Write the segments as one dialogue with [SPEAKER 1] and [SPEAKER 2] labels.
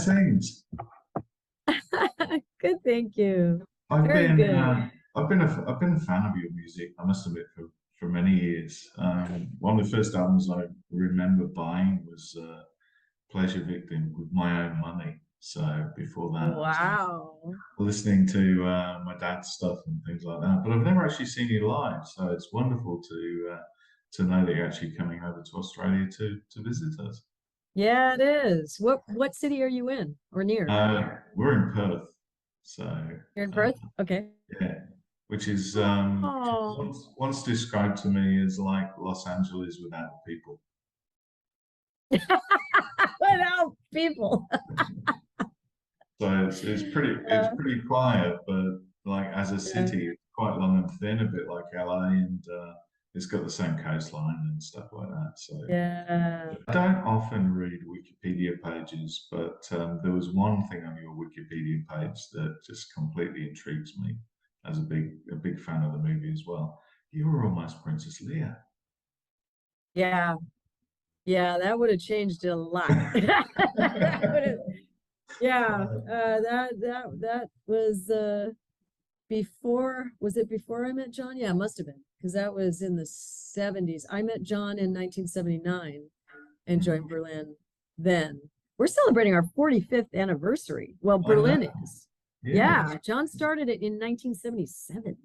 [SPEAKER 1] things?
[SPEAKER 2] Good, thank you.
[SPEAKER 1] I've
[SPEAKER 2] Very
[SPEAKER 1] been
[SPEAKER 2] good.
[SPEAKER 1] I've been a fan of your music, I must admit, for many years. One of the first albums I remember buying was Pleasure Victim with my own money. So before that, I was
[SPEAKER 2] Wow.
[SPEAKER 1] listening to my dad's stuff and things like that. But I've never actually seen you live, so it's wonderful to know that you're actually coming over to Australia to visit us.
[SPEAKER 2] Yeah, it is. What city are you in or near?
[SPEAKER 1] We're in Perth, so
[SPEAKER 2] You're in
[SPEAKER 1] uh,
[SPEAKER 2] Perth? Okay.
[SPEAKER 1] yeah, which is
[SPEAKER 2] Oh,
[SPEAKER 1] once described to me as like Los Angeles without people.
[SPEAKER 2] without people.
[SPEAKER 1] So it's
[SPEAKER 2] Uh,
[SPEAKER 1] pretty quiet, but like as a
[SPEAKER 2] yeah.
[SPEAKER 1] city, it's quite long and thin, a bit like LA, and it's got the same coastline and stuff like that. So
[SPEAKER 2] Yeah.
[SPEAKER 1] I don't often read Wikipedia pages, but there was one thing on your Wikipedia page that just completely intrigues me as a big fan of the movie as well. You were almost Princess Leia.
[SPEAKER 2] Yeah. Yeah, that would have changed a lot. That would have, yeah. That was before, was it before I met John? Yeah, it must have been, because that was in the 70s. I met John in 1979 and joined Berlin then. We're celebrating our 45th anniversary. Well,
[SPEAKER 1] I know.
[SPEAKER 2] Berlin is.
[SPEAKER 1] Yeah,
[SPEAKER 2] Yeah, John started it in 1977.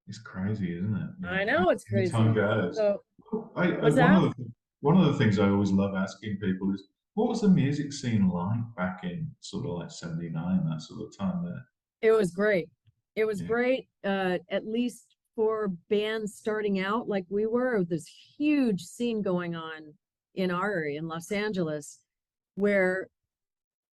[SPEAKER 1] it's crazy, isn't it?
[SPEAKER 2] I
[SPEAKER 1] Yeah,
[SPEAKER 2] know it's
[SPEAKER 1] any time
[SPEAKER 2] crazy.
[SPEAKER 1] goes.
[SPEAKER 2] So,
[SPEAKER 1] I
[SPEAKER 2] what's that?
[SPEAKER 1] one of the things I always love asking people is, what was the music scene like back in sort of like '79, that sort of time there?
[SPEAKER 2] It was great. It was
[SPEAKER 1] Yeah,
[SPEAKER 2] great, at least for bands starting out like we were. This huge scene going on in our area in Los Angeles, where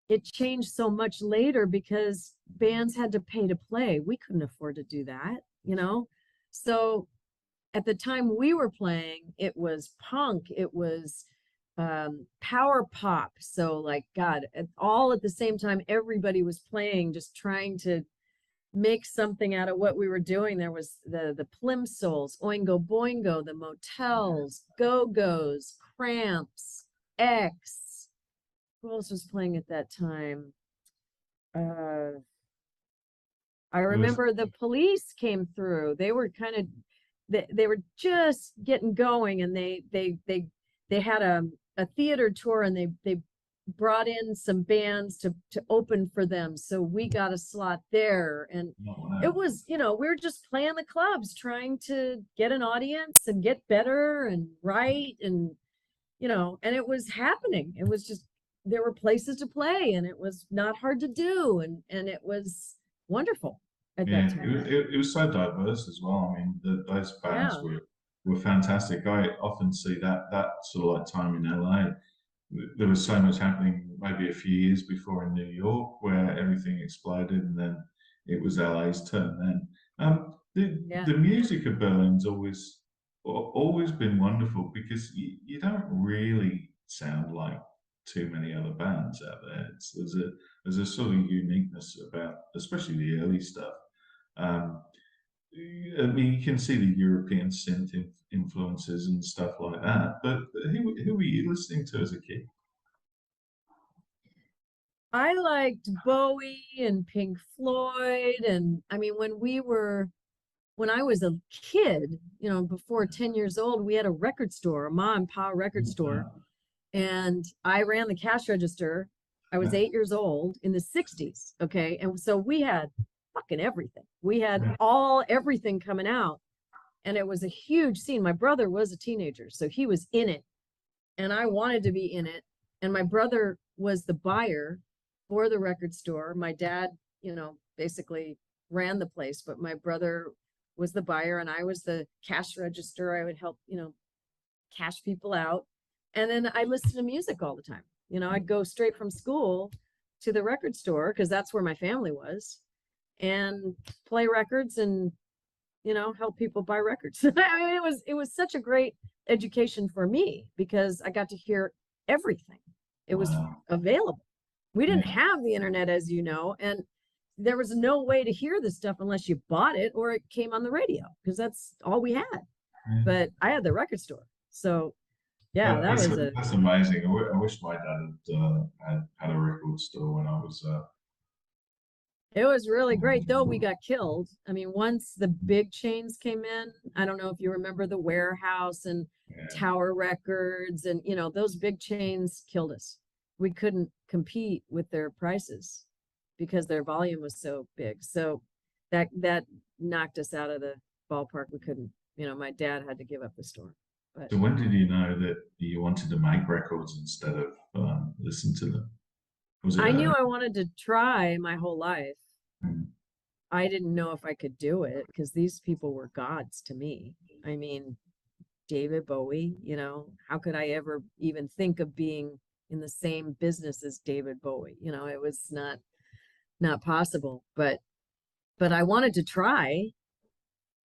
[SPEAKER 2] it changed so much later because bands had to pay to play. We couldn't afford to do that, you know? So at the time we were playing, it was punk, it was power pop. So like God, all at the same time, everybody was playing, just trying to make something out of what we were doing. There was the Plimsolls, Oingo Boingo, the Motels, Go-Go's, Cramps, X. Who else was playing at that time? Uh, I
[SPEAKER 1] it was.
[SPEAKER 2] remember the Police came through. They were kind of they were just getting going, and they had a theater tour, and they brought in some bands to open for them, so we got a slot there. And
[SPEAKER 1] Oh,
[SPEAKER 2] it
[SPEAKER 1] wow.
[SPEAKER 2] was, we were just playing the clubs, trying to get an audience and get better and write, and and it was happening. It was just, there were places to play, and it was not hard to do, and it was wonderful at that
[SPEAKER 1] Yeah,
[SPEAKER 2] time.
[SPEAKER 1] it was so diverse as well. I mean, those bands
[SPEAKER 2] Yeah.
[SPEAKER 1] were fantastic. I often see that sort of like time in LA. There was so much happening maybe a few years before in New York where everything exploded, and then it was LA's turn then.
[SPEAKER 2] Yeah.
[SPEAKER 1] The music of Berlin's always been wonderful because you don't really sound like too many other bands out there. There's a sort of uniqueness about, especially the early stuff. Um, I mean, you can see the European synth influences and stuff like that. But who were you listening to as a kid?
[SPEAKER 2] I liked Bowie and Pink Floyd. And I mean, when I was a kid, before 10 years old, we had a record store, a mom and pop record store. And I ran the cash register. I was
[SPEAKER 1] Yeah,
[SPEAKER 2] 8 years old in the 60s. Okay. And so we had fucking everything. We had
[SPEAKER 1] yeah,
[SPEAKER 2] everything coming out. And it was a huge scene. My brother was a teenager, so he was in it. And I wanted to be in it. And my brother was the buyer for the record store. My dad, basically ran the place, but my brother was the buyer, and I was the cash register. I would help, cash people out. And then I listened to music all the time. I'd go straight from school to the record store because that's where my family was, and play records and help people buy records. I mean, it was such a great education for me because I got to hear everything. It was
[SPEAKER 1] wow.
[SPEAKER 2] available. We didn't
[SPEAKER 1] Yeah,
[SPEAKER 2] have the internet, as you know, and there was no way to hear this stuff unless you bought it or it came on the radio, because that's all we had.
[SPEAKER 1] yeah.
[SPEAKER 2] But I had the record store. So Yeah, that was a,
[SPEAKER 1] That's amazing. I wish my dad had a record store when I was.
[SPEAKER 2] it was really great, though we got killed. I mean, once the big chains came in, I don't know if you remember the Warehouse and
[SPEAKER 1] Yeah.
[SPEAKER 2] Tower Records, and those big chains killed us. We couldn't compete with their prices because their volume was so big. So that knocked us out of the ballpark. We couldn't, my dad had to give up the store. But
[SPEAKER 1] So when did you know that you wanted to make records instead of listen to them? Was it
[SPEAKER 2] I knew
[SPEAKER 1] a
[SPEAKER 2] I wanted to try my whole life. I didn't know if I could do it because these people were gods to me. I mean, David Bowie, how could I ever even think of being in the same business as David Bowie? It was not possible. But I wanted to try,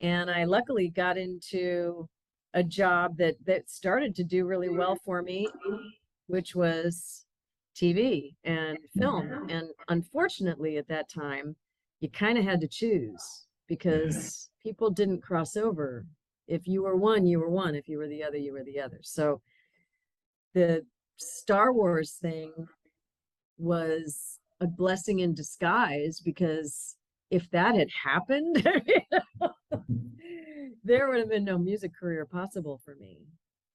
[SPEAKER 2] and I luckily got into a job that started to do really well for me, which was TV and film. And unfortunately, at that time, you kind of had to choose
[SPEAKER 1] yeah.
[SPEAKER 2] because people didn't cross over. If you were one, you were one. If you were the other, you were the other. So the Star Wars thing was a blessing in disguise, because if that had happened, there would have been no music career possible for me.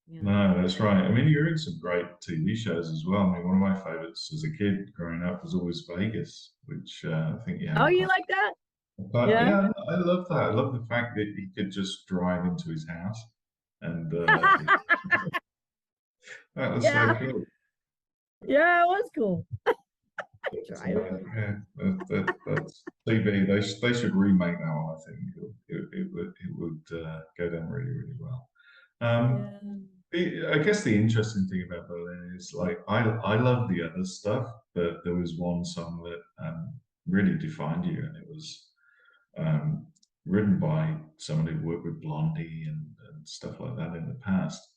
[SPEAKER 1] No, that's right. I mean, you're in some great TV shows as well. I mean, one of my favorites as a kid growing up was always Vegas, which I think you
[SPEAKER 2] Oh,
[SPEAKER 1] haven't
[SPEAKER 2] you
[SPEAKER 1] quite.
[SPEAKER 2] like that?
[SPEAKER 1] But
[SPEAKER 2] Yeah.
[SPEAKER 1] yeah, I love that. I love the fact that he could just drive into his house, and that was so
[SPEAKER 2] Yeah.
[SPEAKER 1] cool.
[SPEAKER 2] Yeah, it was cool.
[SPEAKER 1] But,
[SPEAKER 2] Driving.
[SPEAKER 1] yeah, that's TV. They should remake that one. I think it would go down really really well. Um,
[SPEAKER 2] Yeah.
[SPEAKER 1] I guess the interesting thing about Berlin is like I love the other stuff, but there was one song that really defined you, and it was um, written by someone who worked with Blondie and stuff like that in the past.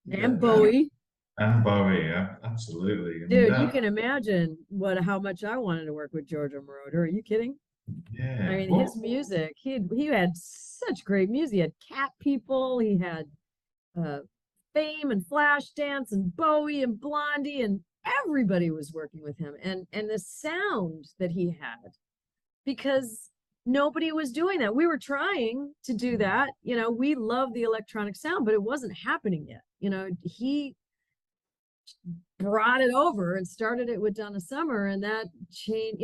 [SPEAKER 2] And
[SPEAKER 1] And,
[SPEAKER 2] Bowie.
[SPEAKER 1] and Bowie, yeah, absolutely. And
[SPEAKER 2] Dude, you can imagine how much I wanted to work with Giorgio Moroder. Are you kidding? I
[SPEAKER 1] yeah,
[SPEAKER 2] mean, his music, he had such great music. He had Cat People, he had uh Fame and Flashdance and Bowie and Blondie, and everybody was working with him. And the sound that he had, because nobody was doing that. We were trying to do that. We love the electronic sound, but it wasn't happening yet. He brought it over and started it with Donna Summer, and that changed.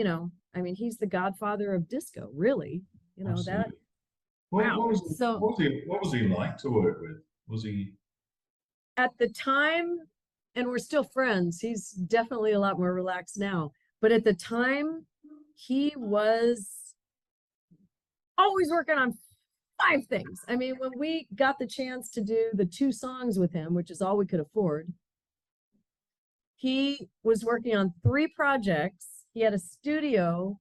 [SPEAKER 2] I mean, he's the godfather of disco, really. That,
[SPEAKER 1] absolutely.
[SPEAKER 2] wow. So
[SPEAKER 1] What was he like to work with? Was he?
[SPEAKER 2] at the time, and we're still friends, he's definitely a lot more relaxed now, but at the time, he was always working on 5 things. I mean, when we got the chance to do the 2 songs with him, which is all we could afford, he was working on 3 projects. He had a studio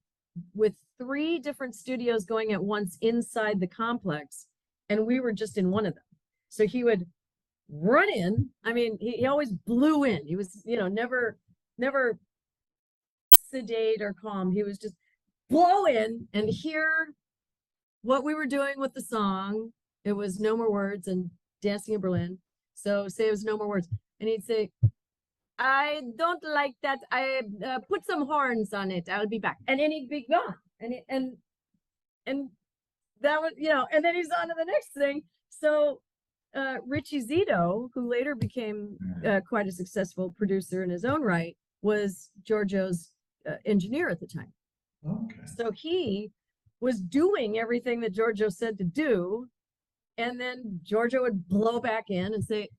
[SPEAKER 2] with 3 different studios going at once inside the complex, and we were just in one of them. So he would run in. I mean, he always blew in. He was, never sedate or calm. He was just blow in and hear what we were doing with the song. It was No More Words and Dancing in Berlin. So say it was No More Words. And he'd say, I don't like that. I put some horns on it. I'll be back. And then he'd be gone. And that was, and then he's on to the next thing. So Richie Zito, who later became quite a successful producer in his own right, was Giorgio's engineer at the time.
[SPEAKER 1] Okay.
[SPEAKER 2] So he was doing everything that Giorgio said to do. And then Giorgio would blow back in and say,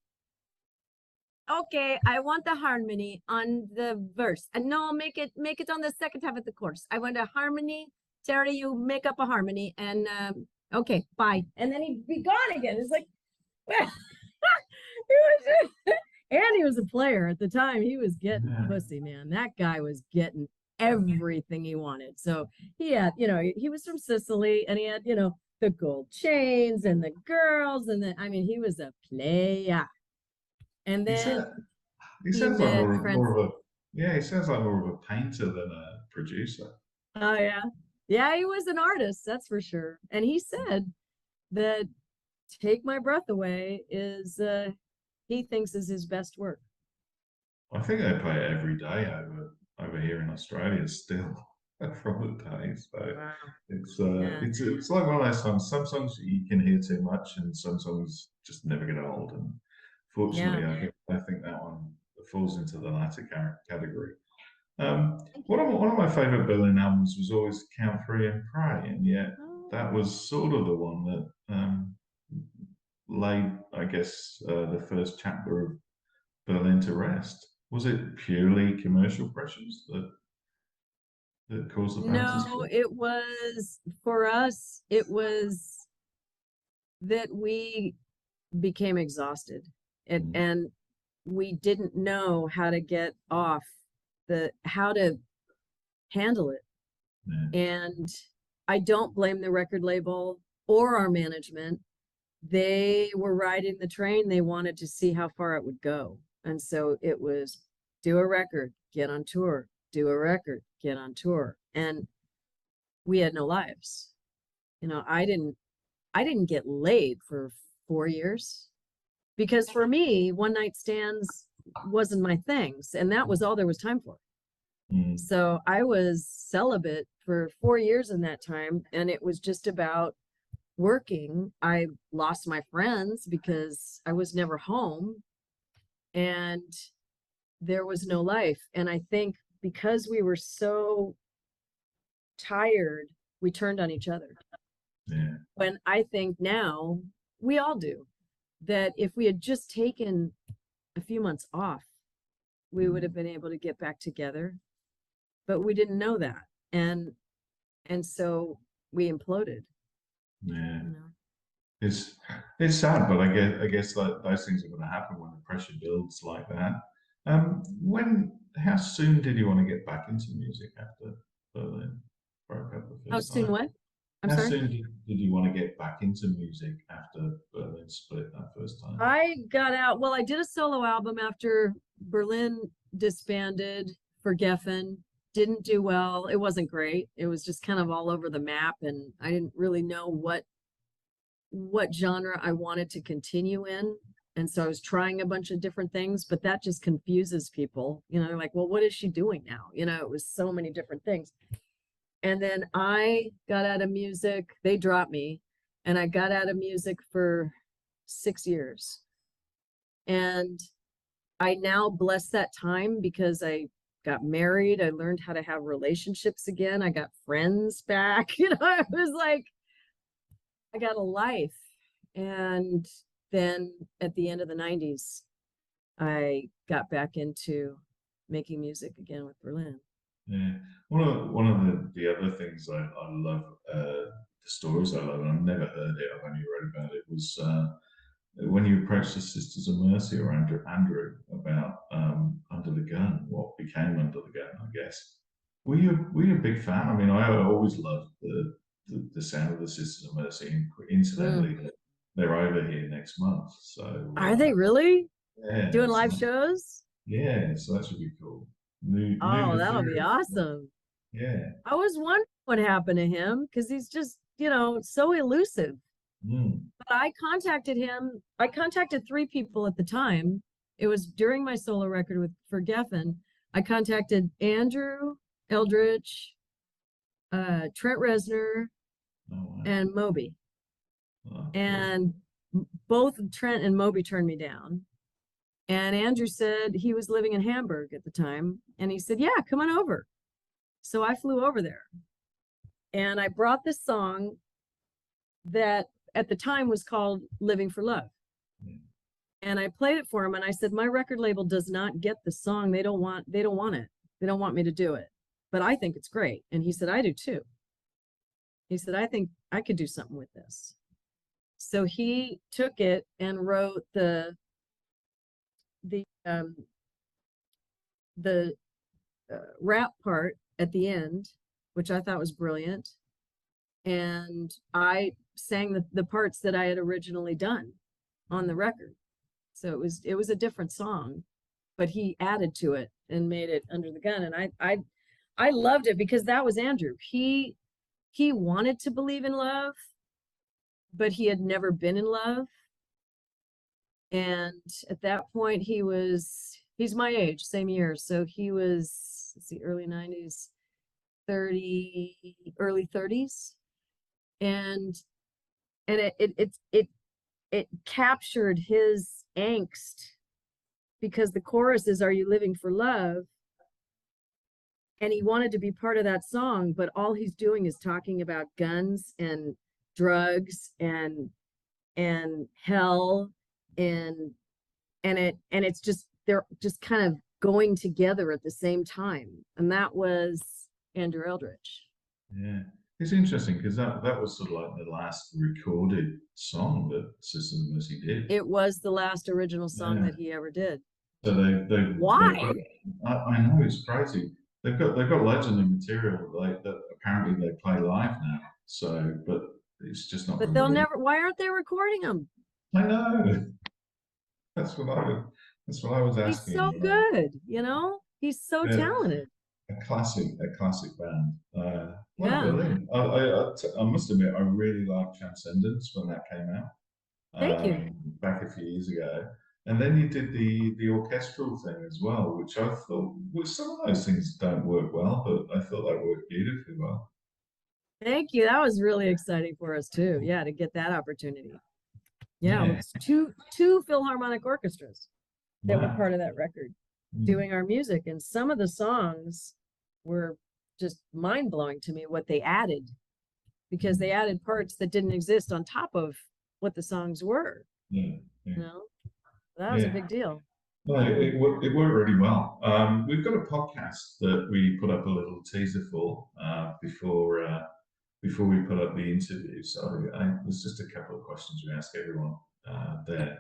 [SPEAKER 2] okay, I want the harmony on the verse. And no, make it on the second half of the chorus. I want a harmony. Terri, you make up a harmony. And okay, bye. And then he'd be gone again. It's like, well, and he was a player at the time. He was getting pussy, man. That guy was getting everything he wanted. So he had, he was from Sicily, and he had, the gold chains and the girls, and I mean, he was a player. And then
[SPEAKER 1] he sounds like more of a yeah, he sounds like more of a painter than a producer.
[SPEAKER 2] Oh yeah. Yeah, he was an artist, that's for sure. And he said that Take My Breath Away is he thinks is his best work.
[SPEAKER 1] I think they play it every day over here in Australia still from the days. So
[SPEAKER 2] Wow. Yeah.
[SPEAKER 1] it's like one of those songs. Some songs you can hear too much, and some songs just never get old. And
[SPEAKER 2] Yeah.
[SPEAKER 1] fortunately, I think that one falls into the latter category. One of my favorite Berlin albums was always Count Three and Pray, and yet that was sort of the one that laid, I guess, the first chapter of Berlin to rest. Was it purely commercial pressures that caused the band to
[SPEAKER 2] No,
[SPEAKER 1] split?
[SPEAKER 2] it was, for us, it was that we became exhausted
[SPEAKER 1] Mm,
[SPEAKER 2] and we didn't know how to get off how to handle it.
[SPEAKER 1] yeah,
[SPEAKER 2] And I don't blame the record label or our management. They were riding the train. They wanted to see how far it would go. And so it was do a record, get on tour, do a record, get on tour. And we had no lives. You know, I didn't get laid for 4 years because for me, one night stands wasn't my things. And that was all there was time for.
[SPEAKER 1] mm,
[SPEAKER 2] So I was celibate for 4 years in that time. And it was just about working. I lost my friends because I was never home and there was no life. And I think because we were so tired, we turned on each other.
[SPEAKER 1] yeah,
[SPEAKER 2] When I think now, we all do, that if we had just taken a few months off, we would
[SPEAKER 1] mm,
[SPEAKER 2] have been able to get back together. But we didn't know that. And so we imploded,
[SPEAKER 1] yeah.
[SPEAKER 2] you know.
[SPEAKER 1] It's it's sad, but I guess that those things are going to happen when the pressure builds like that. How soon did you want to get back into music after Berlin broke up the
[SPEAKER 2] How
[SPEAKER 1] first
[SPEAKER 2] soon
[SPEAKER 1] time?
[SPEAKER 2] what? I'm
[SPEAKER 1] How
[SPEAKER 2] sorry.
[SPEAKER 1] soon did you want to get back into music after Berlin split that first time?
[SPEAKER 2] I got out. Well, I did a solo album after Berlin disbanded for Geffen. Didn't do well. It wasn't great. It was just kind of all over the map, and I didn't really know what genre I wanted to continue in. And so I was trying a bunch of different things, but that just confuses people. You know, like, well, what is she doing now? You know, it was so many different things. And then I got out of music. They dropped me, and I got out of music for 6 years. And I now bless that time because I got married. I learned how to have relationships again. I got friends back. You know, I was like, I got a life. And then at the end of the 90s, I got back into making music again with Berlin.
[SPEAKER 1] Yeah, one of the other things I love, the stories I love, and I've never heard it. I've only read about it. Was when you approached the Sisters of Mercy or Andrew about Under the Gun, what became Under the Gun, I guess. Were you a big fan? I mean, I always loved the sound of the Sisters of Mercy. And
[SPEAKER 2] Mm.
[SPEAKER 1] incidentally, they're over here next month, so
[SPEAKER 2] Are they really
[SPEAKER 1] yeah,
[SPEAKER 2] doing live shows?
[SPEAKER 1] yeah, so that should be cool. New
[SPEAKER 2] Oh, that'll be
[SPEAKER 1] material.
[SPEAKER 2] awesome.
[SPEAKER 1] Yeah.
[SPEAKER 2] I was wondering what happened to him because he's just, you know, so elusive.
[SPEAKER 1] Mm,
[SPEAKER 2] But I contacted him. I contacted three people at the time. It was during my solo record with for Geffen. I contacted Andrew Eldritch, Trent Reznor,
[SPEAKER 1] oh wow.
[SPEAKER 2] and Moby.
[SPEAKER 1] Oh, cool.
[SPEAKER 2] And both Trent and Moby turned me down. And Andrew said he was living in Hamburg at the time. And he said, yeah, come on over. So I flew over there. And I brought this song that at the time was called Living for Love.
[SPEAKER 1] Yeah.
[SPEAKER 2] And I played it for him and I said, my record label does not get the song. They don't want it. They don't want me to do it. But I think it's great. And he said, I do too. He said, I think I could do something with this. So he took it and wrote the rap part at the end, which I thought was brilliant. And I sang the parts that I had originally done on the record. So it was a different song, but he added to it and made it Under the Gun. And I loved it because that was Andrew. He wanted to believe in love, but he had never been in love. And at that point, he's my age, same year. So he was, let's see, early 90s, early 30s. And it captured his angst, because the chorus is, "Are you living for love?" And he wanted to be part of that song, but all he's doing is talking about guns and drugs and hell, and it's just, they're just kind of going together at the same time. And that was Andrew Eldritch.
[SPEAKER 1] Yeah. It's interesting because that was sort of like the last recorded song that System of a Mercy did.
[SPEAKER 2] It was the last original song that he ever did.
[SPEAKER 1] So
[SPEAKER 2] Why?
[SPEAKER 1] I know, it's crazy. They've got legendary material like that. Apparently they play live now. So, but it's just not
[SPEAKER 2] But
[SPEAKER 1] been
[SPEAKER 2] they'll
[SPEAKER 1] released.
[SPEAKER 2] never, why aren't they recording them?
[SPEAKER 1] I know. That's what I was
[SPEAKER 2] He's
[SPEAKER 1] asking.
[SPEAKER 2] so good, he's so
[SPEAKER 1] Yeah,
[SPEAKER 2] talented.
[SPEAKER 1] a classic band. Well,
[SPEAKER 2] Yeah.
[SPEAKER 1] brilliant. I must admit, I really liked Transcendence when that came out.
[SPEAKER 2] Thank you.
[SPEAKER 1] Back a few years ago. And then you did the orchestral thing as well, which I thought, well, some of those things don't work well, but I thought that worked beautifully well.
[SPEAKER 2] Thank you. That was really exciting for us too. Yeah, to get that opportunity. Yeah,
[SPEAKER 1] Yeah.
[SPEAKER 2] it was two Philharmonic orchestras that were
[SPEAKER 1] Wow.
[SPEAKER 2] part of that record doing our music. And some of the songs were just mind blowing to me what they added, because they added parts that didn't exist on top of what the songs were.
[SPEAKER 1] Yeah.
[SPEAKER 2] That was a big deal.
[SPEAKER 1] No, it worked really well. We've got a podcast that we put up a little teaser for before we put up the interview. So there's just a couple of questions we ask everyone there.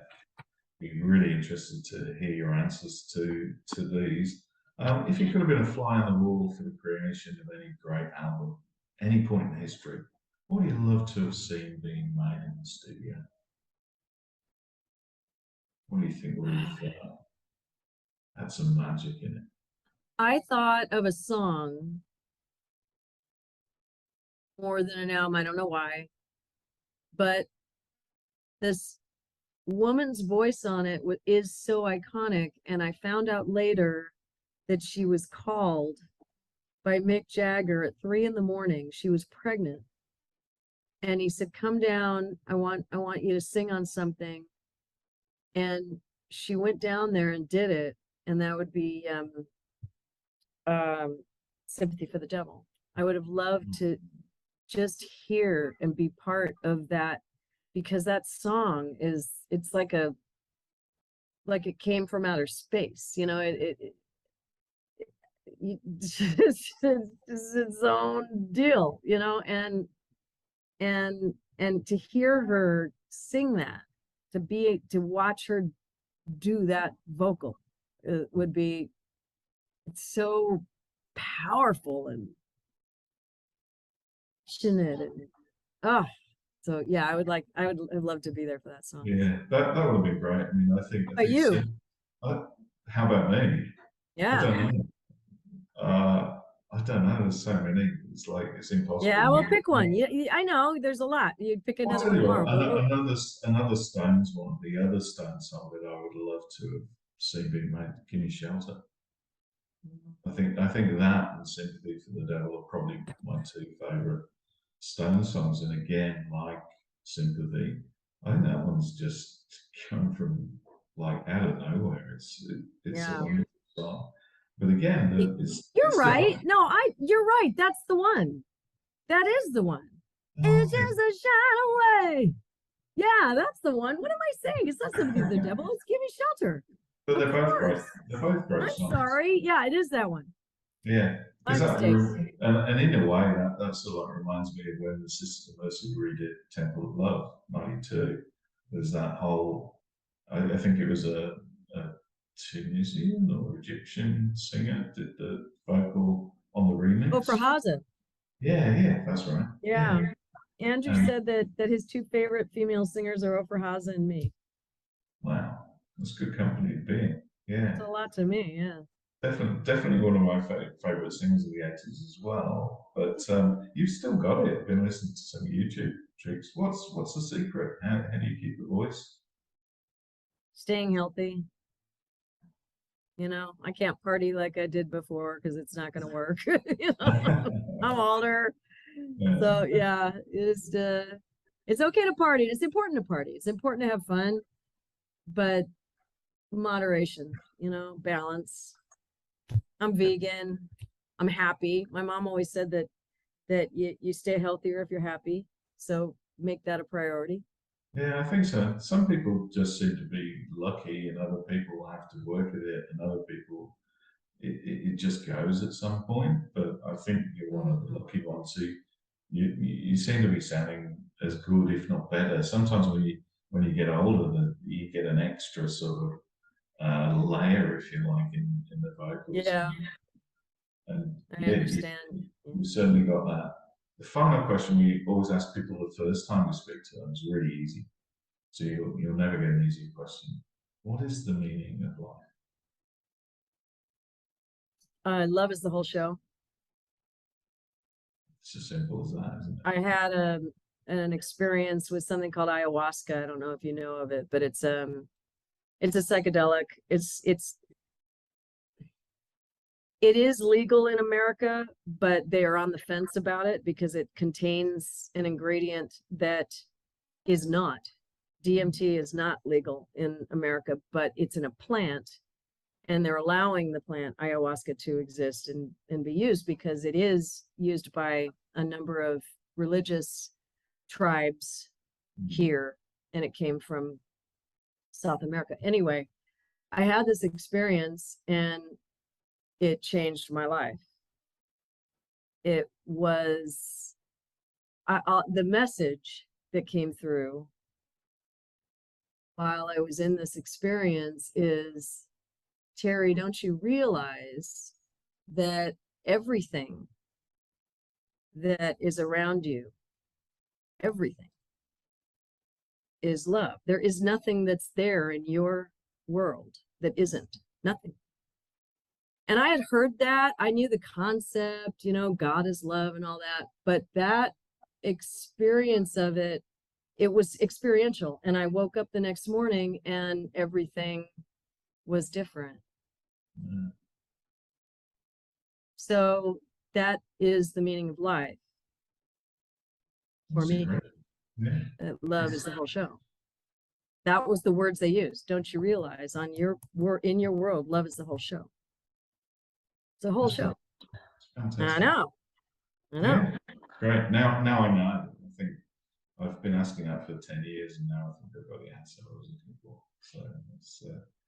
[SPEAKER 1] Be really interested to hear your answers to these. If you could have been a fly on the wall for the creation of any great album, any point in history, what would you love to have seen being made in the studio? What do you think would have had some magic in it?
[SPEAKER 2] I thought of a song more than an album. I don't know why, but this woman's voice on it is so iconic. And I found out later that she was called by Mick Jagger at 3 a.m. She was pregnant. And he said, "Come down. I want you to sing on something." And she went down there and did it. And that would be Sympathy for the Devil. I would have loved to just hear and be part of that, because that song it's like it came from outer space, it's its own deal, and to hear her sing that, to watch her do that vocal, would be, it's so powerful and passionate, and so yeah, I would have loved to be there for that song.
[SPEAKER 1] Yeah, that would have been great. I mean, I think.
[SPEAKER 2] How about you?
[SPEAKER 1] How about me?
[SPEAKER 2] Yeah.
[SPEAKER 1] I don't know. I don't know. There's so many. It's like it's impossible.
[SPEAKER 2] Yeah, well, pick one. Yeah, I know there's a lot. You pick
[SPEAKER 1] I'll
[SPEAKER 2] another
[SPEAKER 1] tell
[SPEAKER 2] one
[SPEAKER 1] you what.
[SPEAKER 2] tomorrow.
[SPEAKER 1] Another Stones one. The other Stones song that I would love to have seen being made. "Give Me Shelter." I think that and "Sympathy for the Devil" are probably my two favourite Stones songs. And again, like "Sympathy," I think that one's just come from like out of nowhere. It's
[SPEAKER 2] Yeah.
[SPEAKER 1] a wonderful song. But again,
[SPEAKER 2] You're right. No, you're right. That's the one. That is the one. It's just a shine away. Yeah, that's the one. What am I saying? It's not Sympathy for the Devil. It's "Give Me Shelter."
[SPEAKER 1] But
[SPEAKER 2] they're both great.
[SPEAKER 1] They're both great
[SPEAKER 2] I'm
[SPEAKER 1] songs.
[SPEAKER 2] sorry. Yeah, it is that one.
[SPEAKER 1] Yeah.
[SPEAKER 2] My mistake.
[SPEAKER 1] And in a way, that sort of reminds me of when the Sisters of Mercy redid "Temple of Love" '92. There's that whole, I think it was a Tunisian or Egyptian singer did the vocal on the remix.
[SPEAKER 2] Oh, for Haza.
[SPEAKER 1] Yeah, that's right.
[SPEAKER 2] Yeah. Andrew said that his two favorite female singers are Oprah Haza and me.
[SPEAKER 1] Wow, that's good company to be in. Yeah.
[SPEAKER 2] It's a lot to me, yeah.
[SPEAKER 1] Definitely one of my favorite singers of the 80s as well. But you've still got it. I've been listening to some YouTube tricks. What's the secret? How do you keep the voice?
[SPEAKER 2] staying healthy. You know, I can't party like I did before because it's not going to work. You know, I'm older.
[SPEAKER 1] Yeah.
[SPEAKER 2] So yeah, it's okay to party. It's important to party. It's important to have fun, but moderation, you know, balance. I'm vegan. I'm happy. My mom always said that you stay healthier if you're happy. So make that a priority.
[SPEAKER 1] Yeah, I think so. Some people just seem to be lucky, and other people have to work at it, and other people it just goes at some point. But I think you're one of the
[SPEAKER 2] Mhm.
[SPEAKER 1] lucky ones who you seem to be sounding as good, if not better. Sometimes when you get older, you get an extra sort of layer, if you like, in the vocals,
[SPEAKER 2] Yeah,
[SPEAKER 1] and
[SPEAKER 2] I
[SPEAKER 1] yeah,
[SPEAKER 2] understand. Yeah.
[SPEAKER 1] you certainly got that. The final question we always ask people the first time we speak to them is really easy. So you'll never get an easy question. What is the meaning of life?
[SPEAKER 2] Love is the whole show.
[SPEAKER 1] It's as simple as that, isn't
[SPEAKER 2] I had an experience with something called ayahuasca. I don't know if you know of it, but it's a psychedelic. It is legal in America, but they are on the fence about it because it contains an ingredient that is not. DMT is not legal in America, but it's in a plant, and they're allowing the plant ayahuasca to exist and be used because it is used by a number of religious tribes
[SPEAKER 1] it?
[SPEAKER 2] here, and it came from South America. Anyway, I had this experience and it changed my life. It was the message that came through while I was in this experience is, Terri, don't you realize that everything that is around you, everything is love. There is nothing that's there in your world that isn't. Nothing. And I had heard that. I knew the concept, you know, God is love and all that. But that experience of it, it was experiential. And I woke up the next morning and everything was different.
[SPEAKER 1] Yeah,
[SPEAKER 2] So that is the meaning of life for
[SPEAKER 1] that's
[SPEAKER 2] me.
[SPEAKER 1] great. Yeah.
[SPEAKER 2] Love is the whole show. That was the words they used. Don't you realize in your world, love is the whole show. It's a whole
[SPEAKER 1] That's
[SPEAKER 2] show. I
[SPEAKER 1] fantastic.
[SPEAKER 2] know. I know.
[SPEAKER 1] Yeah, great. Now I know. I think I've been asking that for 10 years, and now I think I've got the answer I was looking for. So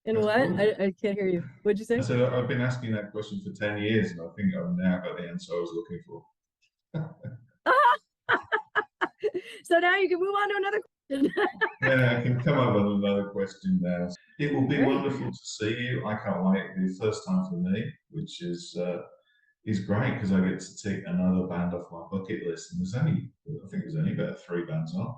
[SPEAKER 2] And
[SPEAKER 1] that's
[SPEAKER 2] what?
[SPEAKER 1] cool.
[SPEAKER 2] I can't hear you. What'd you
[SPEAKER 1] I
[SPEAKER 2] say?
[SPEAKER 1] said I've been asking that question for 10 years, and I think I've now got the answer I was looking for.
[SPEAKER 2] So now you can move on to another question.
[SPEAKER 1] Yeah, I can come up with another question now. It will be
[SPEAKER 2] Great.
[SPEAKER 1] wonderful to see you. I can't wait. It'll be the first time for me, which is great because I get to take another band off my bucket list. And I think there's only about 3 bands on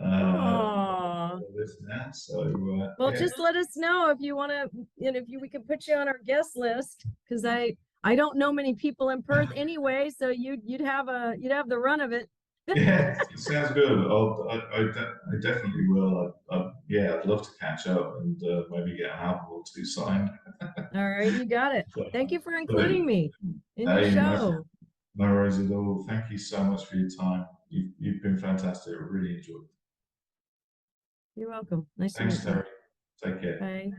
[SPEAKER 2] Oh,
[SPEAKER 1] this now. So
[SPEAKER 2] well,
[SPEAKER 1] yeah,
[SPEAKER 2] just let us know if you want to, you know, if we can put you on our guest list, because I don't know many people in Perth anyway, so you'd have the run of it.
[SPEAKER 1] yeah, it sounds good. I definitely will. Yeah, I'd love to catch up and maybe get an album or two signed.
[SPEAKER 2] All right, you got it.
[SPEAKER 1] So,
[SPEAKER 2] Thank you for
[SPEAKER 1] but,
[SPEAKER 2] including me in your
[SPEAKER 1] hey,
[SPEAKER 2] show.
[SPEAKER 1] no worries at all. Thank you so much for your time. You've been fantastic. I really enjoyed it.
[SPEAKER 2] You're welcome. Nice to
[SPEAKER 1] Thanks,
[SPEAKER 2] meet you.
[SPEAKER 1] Terry. Take care.
[SPEAKER 2] Bye.